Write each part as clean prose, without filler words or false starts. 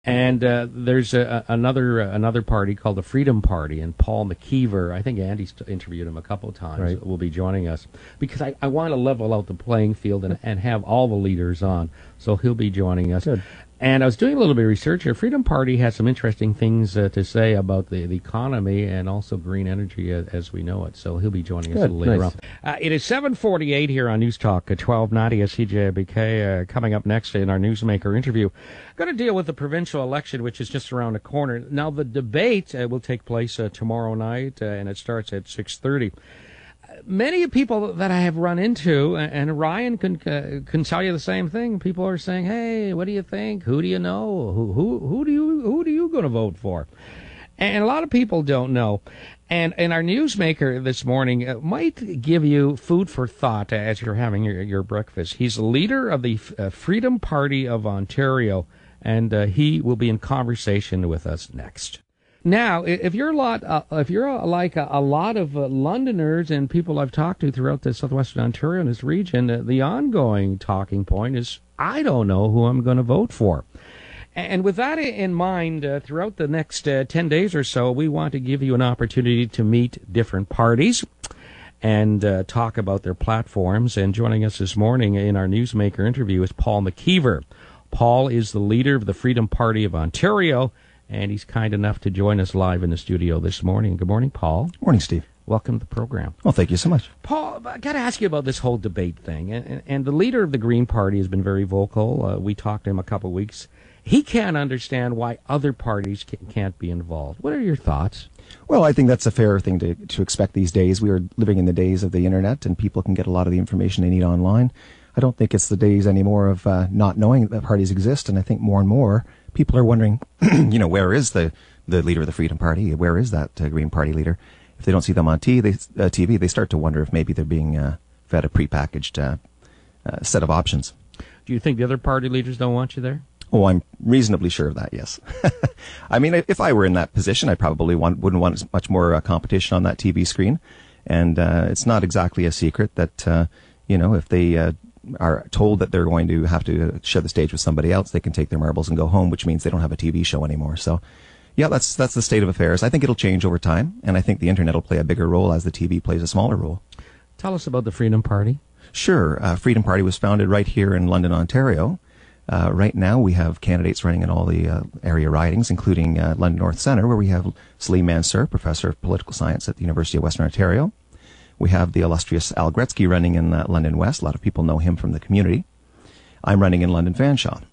And there's another party called the Freedom Party, and Paul McKeever, I think Andy's interviewed him a couple of times, right, will be joining us, because I want to level out the playing field and have all the leaders on, so he'll be joining us. Good. And I was doing a little bit of research here. Freedom Party has some interesting things to say about the economy and also green energy as we know it. So he'll be joining us a little later on. It is 7:48 here on News Talk 1290 at CJBK. Coming up next in our Newsmaker interview, going to deal with the provincial election, which is just around the corner. Now, the debate will take place tomorrow night, and it starts at 6:30. Many people that I have run into, and Ryan can tell you the same thing. People are saying, "Hey, what do you think? Who do you know? Who do you going to vote for?" And a lot of people don't know. And our Newsmaker this morning might give you food for thought as you're having your breakfast. He's the leader of the Freedom Party of Ontario, and he will be in conversation with us next. Now, if you're like a lot of Londoners and people I've talked to throughout the southwestern Ontario and this region, the ongoing talking point is, I don't know who I'm going to vote for. And with that in mind, throughout the next 10 days or so, we want to give you an opportunity to meet different parties and talk about their platforms. And joining us this morning in our Newsmaker interview is Paul McKeever. Paul is the leader of the Freedom Party of Ontario, and he's kind enough to join us live in the studio this morning. Good morning, Paul. Morning, Steve. Welcome to the program. Well, thank you so much. Paul, I got to ask you about this whole debate thing. And the leader of the Green Party has been very vocal. We talked to him a couple of weeks. He can't understand why other parties can't be involved. What are your thoughts? Well, I think that's a fair thing to expect these days. We are living in the days of the internet, and people can get a lot of the information they need online. I don't think it's the days anymore of not knowing that parties exist, and I think more and more people are wondering, where is the leader of the Freedom Party? Where is that Green Party leader? If they don't see them on TV, they start to wonder if maybe they're being fed a prepackaged set of options. Do you think the other party leaders don't want you there? Oh, I'm reasonably sure of that, yes. I mean, if I were in that position, I probably wouldn't want as much more competition on that TV screen. And it's not exactly a secret that, if they are told that they're going to have to share the stage with somebody else, they can take their marbles and go home, which means they don't have a TV show anymore. So, yeah, that's the state of affairs. I think it'll change over time, and I think the internet will play a bigger role as the TV plays a smaller role. Tell us about the Freedom Party. Sure. Freedom Party was founded right here in London, Ontario. Right now, we have candidates running in all the area ridings, including London North Centre, where we have Salim Mansour, Professor of Political Science at the University of Western Ontario. We have the illustrious Al Gretzky running in London West. A lot of people know him from the community. I'm running in London-Fanshawe.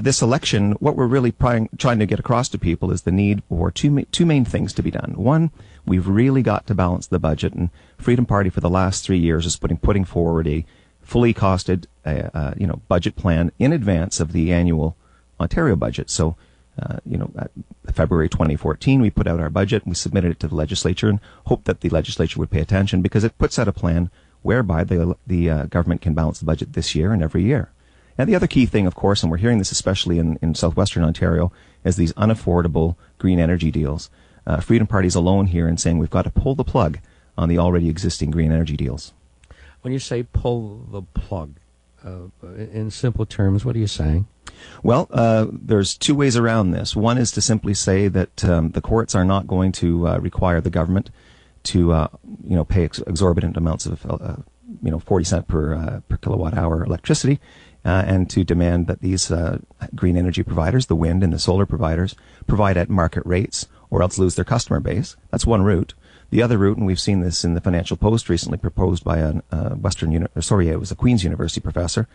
This election, what we're really trying to get across to people is the need for two main things to be done. One, we've really got to balance the budget, and Freedom Party for the last 3 years is putting forward a fully costed budget plan in advance of the annual Ontario budget. So, February 2014, we put out our budget, we submitted it to the legislature and hoped that the legislature would pay attention, because it puts out a plan whereby the government can balance the budget this year and every year. And the other key thing, of course, and we're hearing this especially in southwestern Ontario, is these unaffordable green energy deals. Freedom Party's alone here in saying we've got to pull the plug on the already existing green energy deals. When you say pull the plug, in simple terms, what are you saying? Well, there's two ways around this. One is to simply say that the courts are not going to require the government to, pay exorbitant amounts of, 40 cents per kilowatt hour electricity, and to demand that these green energy providers, the wind and the solar providers, provide at market rates, or else lose their customer base. That's one route. The other route, and we've seen this in the Financial Post recently, proposed by it was a Queen's University professor,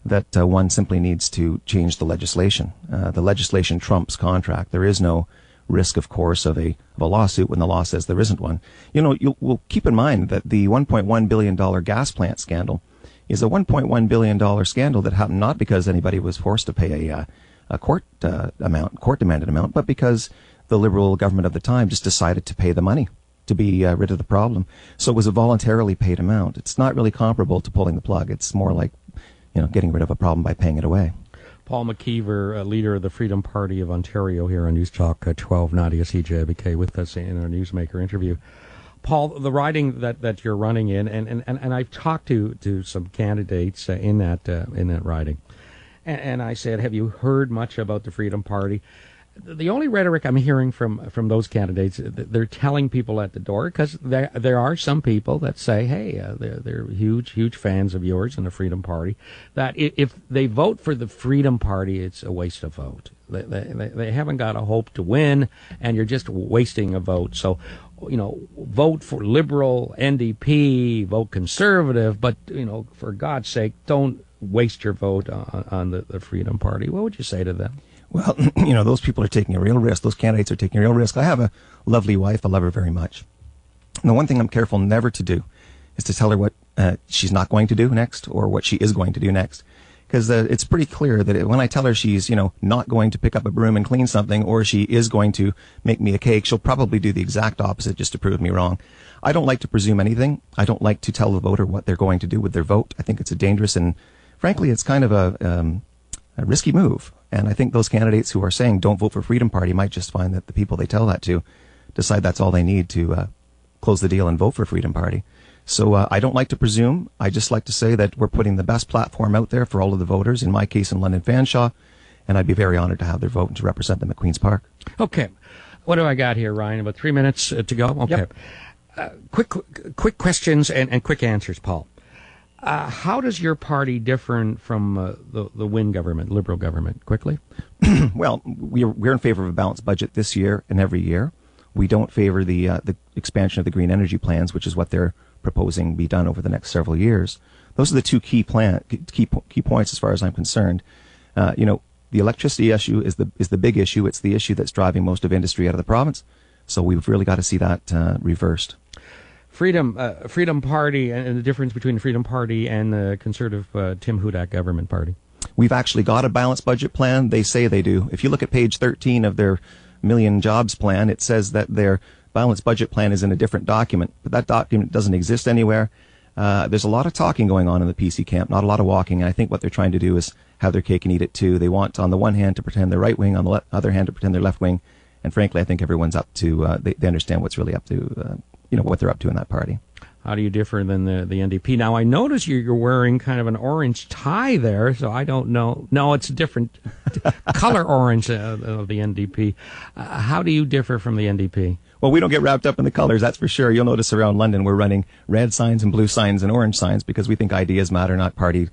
that one simply needs to change the legislation. The legislation trumps contract. There is no risk, of course, of a lawsuit when the law says there isn't one. We'll keep in mind that the $1.1 billion gas plant scandal is a $1.1 billion scandal that happened not because anybody was forced to pay a court-demanded amount, but because the Liberal government of the time just decided to pay the money to be rid of the problem. So it was a voluntarily paid amount. It's not really comparable to pulling the plug. It's more like, getting rid of a problem by paying it away. Paul McKeever, leader of the Freedom Party of Ontario here on News Talk 1290 CJBK, with us in our Newsmaker interview. Paul, the riding that you're running in, and I've talked to some candidates in that riding, And I said, have you heard much about the Freedom Party? The only rhetoric I'm hearing from those candidates, they're telling people at the door, because there are some people that say, hey, they're huge fans of yours and the Freedom Party, that if they vote for the Freedom Party, it's a waste of vote. They haven't got a hope to win, and you're just wasting a vote. So, vote for Liberal, NDP, vote Conservative, but, for God's sake, don't waste your vote on the Freedom Party. What would you say to them? Well, those people are taking a real risk. Those candidates are taking a real risk. I have a lovely wife. I love her very much. And the one thing I'm careful never to do is to tell her what she's not going to do next or what she is going to do next. Because it's pretty clear that when I tell her she's, not going to pick up a broom and clean something, or she is going to make me a cake, she'll probably do the exact opposite just to prove me wrong. I don't like to presume anything. I don't like to tell the voter what they're going to do with their vote. I think it's a dangerous and, frankly, it's kind of a risky move. And I think those candidates who are saying don't vote for Freedom Party might just find that the people they tell that to decide that's all they need to close the deal and vote for Freedom Party. So I don't like to presume. I just like to say that we're putting the best platform out there for all of the voters, in my case in London-Fanshawe, and I'd be very honored to have their vote and to represent them at Queen's Park. Okay. What do I got here, Ryan? About 3 minutes to go? Okay. Yep. Quick questions and quick answers, Paul. How does your party differ from the Wynne government, Liberal government? Quickly. Well, we're in favor of a balanced budget this year and every year. We don't favor the expansion of the green energy plans, which is what they're proposing be done over the next several years. Those are the two key points as far as I'm concerned. The electricity issue is the big issue. It's the issue that's driving most of industry out of the province. So we've really got to see that reversed. Freedom Party, and the difference between the Freedom Party and the Conservative Tim Hudak government party. We've actually got a balanced budget plan. They say they do. If you look at page 13 of their Million Jobs plan, it says that their balanced budget plan is in a different document, but that document doesn't exist anywhere. There's a lot of talking going on in the PC camp, not a lot of walking, and I think what they're trying to do is have their cake and eat it too. They want, on the one hand, to pretend they're right wing, on the other hand, to pretend they're left wing, and frankly, I think everyone's up to, they understand what's really up to, what they're up to in that party. How do you differ than the NDP? Now, I notice you're wearing kind of an orange tie there, so I don't know. No, it's a different color orange of the NDP. How do you differ from the NDP? Well, we don't get wrapped up in the colors, that's for sure. You'll notice around London we're running red signs and blue signs and orange signs because we think ideas matter, not party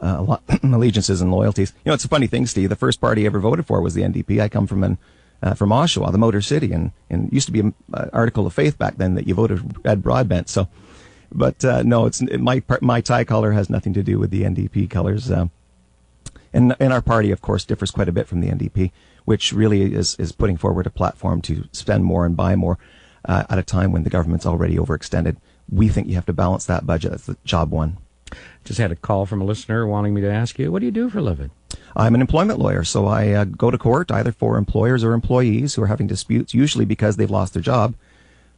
allegiances and loyalties. It's a funny thing, Steve. The first party I ever voted for was the NDP. I come from Oshawa, the Motor City, and it used to be an article of faith back then that you voted Ed Broadbent. So, but no, my tie color has nothing to do with the NDP colors. And our party, of course, differs quite a bit from the NDP, which really is putting forward a platform to spend more and buy more at a time when the government's already overextended. We think you have to balance that budget. That's the job one. Just had a call from a listener wanting me to ask you, what do you do for a living? I'm an employment lawyer, so I go to court either for employers or employees who are having disputes, usually because they've lost their job.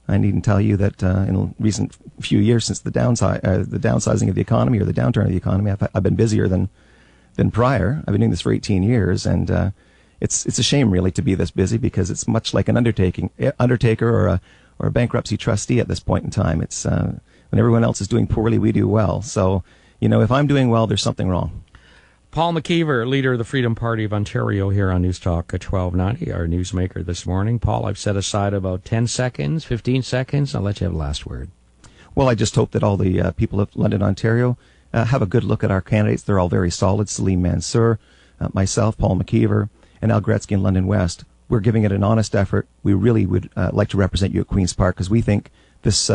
I needn't tell you that in recent few years since the downsizing of the economy or the downturn of the economy, I've been busier than prior. I've been doing this for 18 years, and it's a shame really to be this busy because it's much like an undertaker or a bankruptcy trustee at this point in time. It's when everyone else is doing poorly, we do well. So, if I'm doing well, there's something wrong. Paul McKeever, leader of the Freedom Party of Ontario here on News Talk at 1290, our newsmaker this morning. Paul, I've set aside about 10 seconds, 15 seconds. I'll let you have the last word. Well, I just hope that all the people of London, Ontario, have a good look at our candidates. They're all very solid. Salim Mansour, myself, Paul McKeever, and Al Gretzky in London West. We're giving it an honest effort. We really would like to represent you at Queen's Park because we think this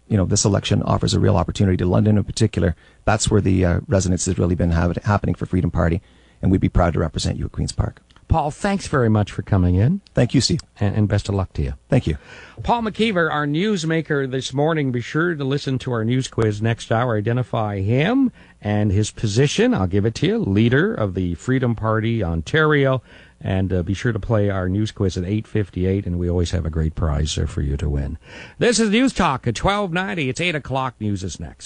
this election offers a real opportunity to London in particular. That's where the resonance has really been happening for Freedom Party, and we'd be proud to represent you at Queen's Park. Paul, thanks very much for coming in. Thank you, Steve. And best of luck to you. Thank you. Paul McKeever, our newsmaker this morning. Be sure to listen to our news quiz next hour. Identify him and his position. I'll give it to you. Leader of the Freedom Party, Ontario. And be sure to play our news quiz at 8:58, and we always have a great prize for you to win. This is News Talk at 1290. It's 8 o'clock. News is next.